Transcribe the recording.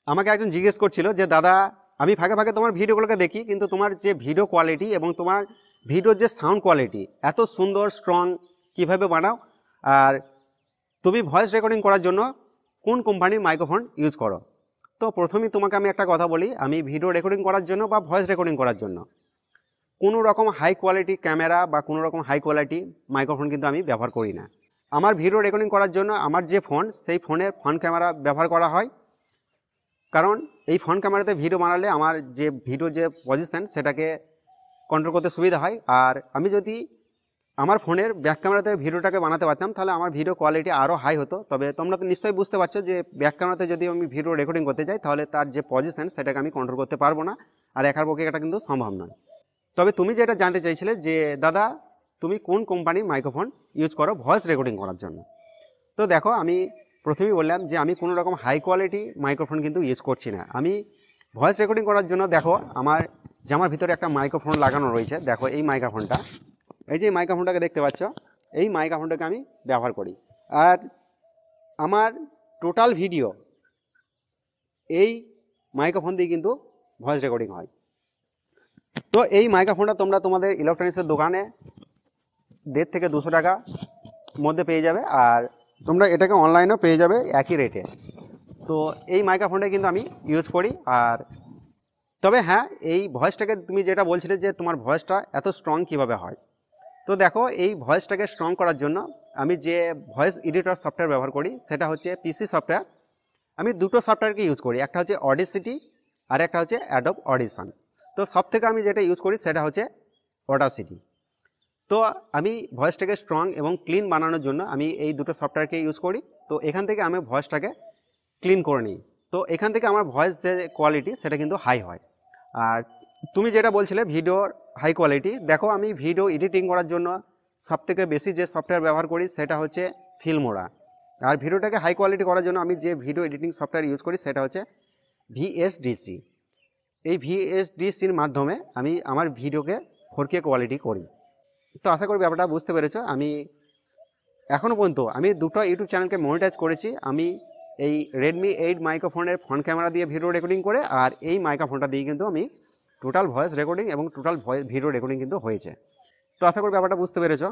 আমাকে একজন জিজ্ঞেস করছিল যে দাদা, আমি ফাঁকে ফাঁকে তোমার ভিডিওগুলোকে দেখি, কিন্তু তোমার যে ভিডিও কোয়ালিটি এবং তোমার ভিডিওর যে সাউন্ড কোয়ালিটি এত সুন্দর স্ট্রং কিভাবে বানাও, আর তুমি ভয়েস রেকর্ডিং করার জন্য কোন কোম্পানির মাইক্রোফোন ইউজ করো। তো প্রথমেই তোমাকে আমি একটা কথা বলি, আমি ভিডিও রেকর্ডিং করার জন্য বা ভয়েস রেকর্ডিং করার জন্য কোনো রকম হাই কোয়ালিটি ক্যামেরা বা কোনো রকম হাই কোয়ালিটি মাইক্রোফোন কিন্তু আমি ব্যবহার করি না। আমার ভিডিও রেকর্ডিং করার জন্য আমার যে ফোন, সেই ফোনের ফ্রন্ট ক্যামেরা ব্যবহার করা হয়, কারণ এই ফ্রন্ট ক্যামেরাতে ভিডিও বানালে আমার যে ভিডিও যে পজিশন সেটাকে কন্ট্রোল করতে সুবিধা হয়। আর আমি যদি আমার ফোনের ব্যাক ক্যামেরাতে ভিডিওটাকে বানাতে পারতাম তাহলে আমার ভিডিও কোয়ালিটি আরও হাই হতো। তবে তোমরা তো নিশ্চয়ই বুঝতে পারছো যে ব্যাক ক্যামেরাতে যদি আমি ভিডিও রেকর্ডিং করতে যাই তাহলে তার যে পজিশন সেটাকে আমি কন্ট্রোল করতে পারবো না, আর একার পক্ষে এটা কিন্তু সম্ভব নয়। তবে তুমি যেটা জানতে চাইছিলে যে দাদা তুমি কোন কোম্পানির মাইক্রোফোন ইউজ করো ভয়েস রেকর্ডিং করার জন্য, তো দেখো আমি প্রথমেই বললাম যে আমি কোনো রকম হাই কোয়ালিটি মাইক্রোফোন কিন্তু ইউজ করছি না। আমি ভয়েস রেকর্ডিং করার জন্য দেখো আমার জামার ভিতরে একটা মাইক্রোফোন লাগানো রয়েছে। দেখো এই মাইক্রোফোনটা, এই যে মাইক্রোফোনটাকে দেখতে পাচ্ছ, এই মাইক্রোফোনটাকে আমি ব্যবহার করি। আর আমার টোটাল ভিডিও এই মাইক্রোফোন দিয়ে কিন্তু ভয়েস রেকর্ডিং হয়। তো এই মাইক্রোফোনটা তোমরা তোমাদের ইলেকট্রনিক্সের দোকানে 150 থেকে 200 টাকা মধ্যে পেয়ে যাবে, আর তোমরা এটাকে অনলাইনেও পেয়ে যাবে একই রেটে। তো এই মাইক্রোফোনটা কিন্তু আমি ইউজ করি। আর তবে হ্যাঁ, এই ভয়েসটাকে তুমি যেটা বলছিলে যে তোমার ভয়েসটা এত স্ট্রং কিভাবে হয়, তো দেখো এই ভয়েসটাকে স্ট্রং করার জন্য আমি যে ভয়েস এডিটর সফটওয়্যার ব্যবহার করি সেটা হচ্ছে পিসি সফটওয়্যার। আমি দুটো সফটওয়্যারকে ইউজ করি, একটা হচ্ছে অডিসিটি আর একটা হচ্ছে অ্যাডোব অডিশন। তো সব থেকে আমি যেটা ইউজ করি সেটা হচ্ছে অডাসিটি। তো আমি ভয়েসটাকে স্ট্রং এবং ক্লিন বানানোর জন্য আমি এই দুটো সফটওয়্যারকে ইউজ করি। তো এখান থেকে আমি ভয়েসটাকে ক্লিন করে নিই। তো এখান থেকে আমার ভয়েস যে কোয়ালিটি সেটা কিন্তু হাই হয়। আর তুমি যেটা বলছিলে ভিডিওর হাই কোয়ালিটি, দেখো আমি ভিডিও এডিটিং করার জন্য সবথেকে বেশি যে সফটওয়্যার ব্যবহার করি সেটা হচ্ছে ফিল্মোরা। আর ভিডিওটাকে হাই কোয়ালিটি করার জন্য আমি যে ভিডিও এডিটিং সফটওয়্যার ইউজ করি সেটা হচ্ছে ভিএসডিসি। এই ভিএসডিসির মাধ্যমে আমি আমার ভিডিওকে 4K কোয়ালিটি করি। তো আশা করি ব্যাপারটা বুঝতে পেরেছো। আমি এখনও পর্যন্ত আমি দুটো ইউটিউব চ্যানেলকে মনিটাইজ করেছি। আমি এই রেডমি 8 মাইক্রোফোনের ফ্রন্ট ক্যামেরা দিয়ে ভিডিও রেকর্ডিং করে, আর এই মাইক্রোফোনটা দিয়ে কিন্তু আমি টোটাল ভয়েস রেকর্ডিং এবং টোটাল ভিডিও রেকর্ডিং কিন্তু হয়েছে। তো আশা করি ব্যাপারটা বুঝতে পেরেছো।